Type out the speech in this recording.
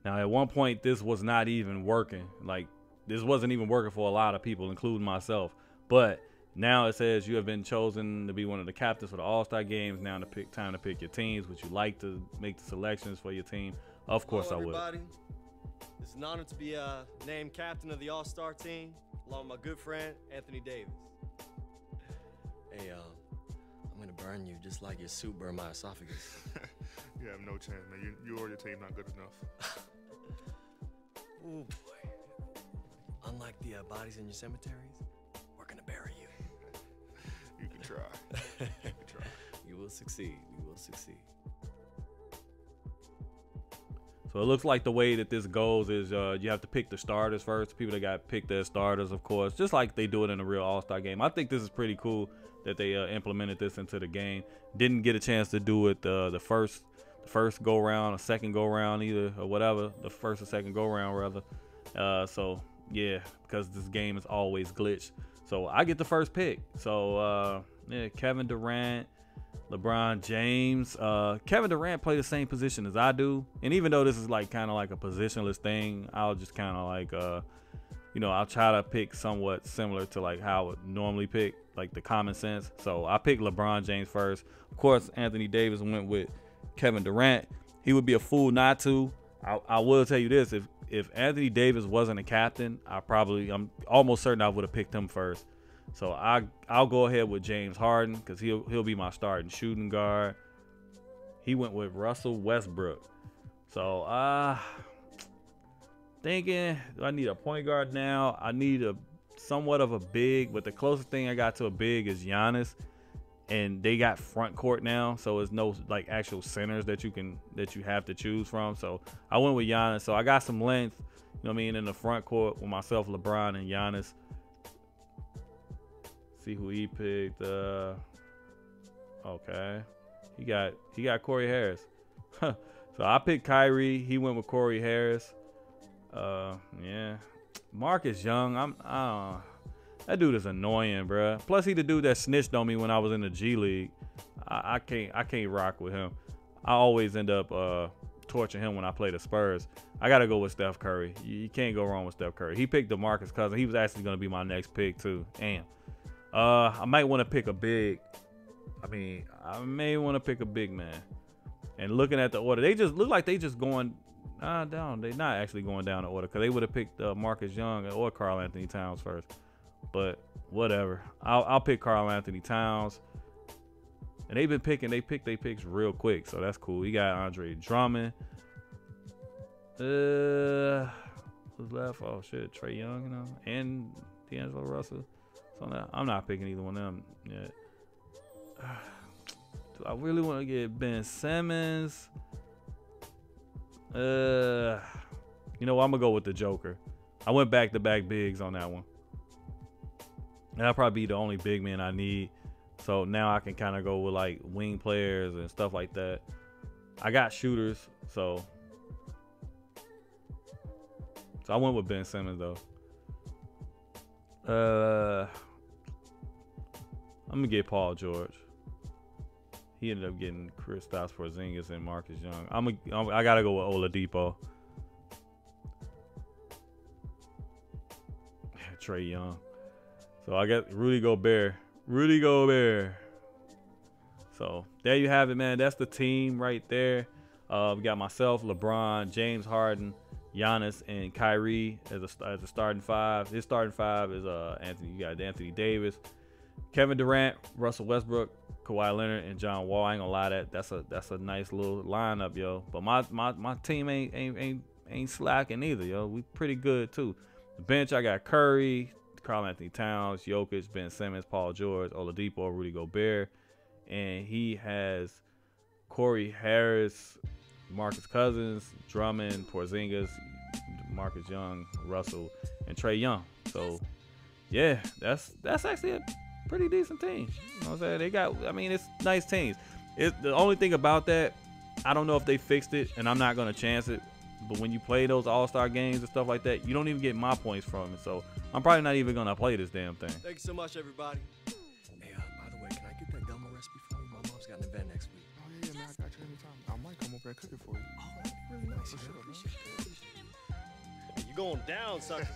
Now, at one point, this was not even working. Like, this wasn't even working for a lot of people, including myself. But now it says you have been chosen to be one of the captains for the All-Star games. Now time to pick your teams. Would you like to make the selections for your team? Of course I would. Everybody. It's an honor to be named captain of the All-Star team, along with my good friend, Anthony Davis. Hey, I'm gonna burn you just like your soup burned my esophagus. You have no chance, man. You or your team not good enough. Oh boy. Unlike the bodies in your cemeteries, we're gonna bury you. You can try. You can try. You will succeed. You will succeed. So it looks like the way that this goes is you have to pick the starters first. People that got picked as starters, of course, just like they do it in a real All-Star game. I think this is pretty cool that they implemented this into the game. Didn't get a chance to do it the first go round, a second go round either, or whatever. The first or second go round rather. So yeah, because this game is always glitched. So I get the first pick. So yeah, Kevin Durant, LeBron James. Kevin Durant play the same position as I do, and even though this is like kind of like a positionless thing, I'll just kind of like I'll try to pick somewhat similar to like how I would normally pick, like the common sense. So I picked LeBron James first. Of course, Anthony Davis went with Kevin Durant. He would be a fool not to. I will tell you this: if Anthony Davis wasn't a captain, I'm almost certain I would have picked him first. So I'll go ahead with James Harden because he'll be my starting shooting guard. He went with Russell Westbrook. So thinking, do I need a point guard now? I need a somewhat of a big, but the closest thing I got to a big is Giannis. And they got front court now, so there's no like actual centers that you have to choose from. So I went with Giannis. So I got some length, you know what I mean, in the front court with myself, LeBron, and Giannis. See who he picked. Okay, he got Corey Harris. So I picked Kyrie. He went with Corey Harris. Yeah, Marcus Young. That dude is annoying, bruh. Plus, he the dude that snitched on me when I was in the G League. I can't rock with him. I always end up torturing him when I play the Spurs. I gotta go with Steph Curry. You can't go wrong with Steph Curry. He picked DeMarcus Cousins. He was actually gonna be my next pick too. Damn. I might want to pick a big. I may want to pick a big man. And looking at the order, they just look like they just going down. They're not actually going down the order because they would have picked Marcus Young or Karl Anthony Towns first. But whatever, I'll pick Karl Anthony Towns. And they've been picking, they pick their picks real quick, so that's cool. You got Andre Drummond. Who's left? Oh shit, Trae Young, and D'Angelo Russell. So I'm not picking either one of them yet. Do I really want to get Ben Simmons? You know what? I'm gonna go with the Joker. I went back-to-back bigs on that one. And that'll probably be the only big man I need. So now I can kind of go with like wing players and stuff like that. I got shooters, so I went with Ben Simmons though. I'm gonna get Paul George. He ended up getting Kristaps Porzingis and Marcus Young. I gotta go with Oladipo. Trae Young. So I got Rudy Gobert. So there you have it, man. That's the team right there. We got myself, LeBron, James Harden, Giannis, and Kyrie as a starting five. His starting five is Anthony. You got Anthony Davis, Kevin Durant, Russell Westbrook, Kawhi Leonard, and John Wall. I ain't gonna lie, that's a nice little lineup, yo. But my team ain't slacking either, yo. We pretty good too. The bench, I got Curry, Karl Anthony Towns, Jokic, Ben Simmons, Paul George, Oladipo, Rudy Gobert, and he has Corey Harris, Marcus Cousins, Drummond, Porzingis, Marcus Young, Russell, and Trae Young. So yeah, that's actually a pretty decent team. You know what I'm saying? It's nice teams. The only thing about that, I don't know if they fixed it, and I'm not gonna chance it, But when you play those All-Star games and stuff like that, you don't even get my points from it. So I'm probably not even gonna play this damn thing. Thank you so much, everybody. Hey, by the way, can I get that gumbo recipe for you? My mom's got an event next week. Oh yeah, man, I got you anytime. I might come over and cook it for you. Oh, that'd be really nice. For sure, man. Hey, you going down, sucker.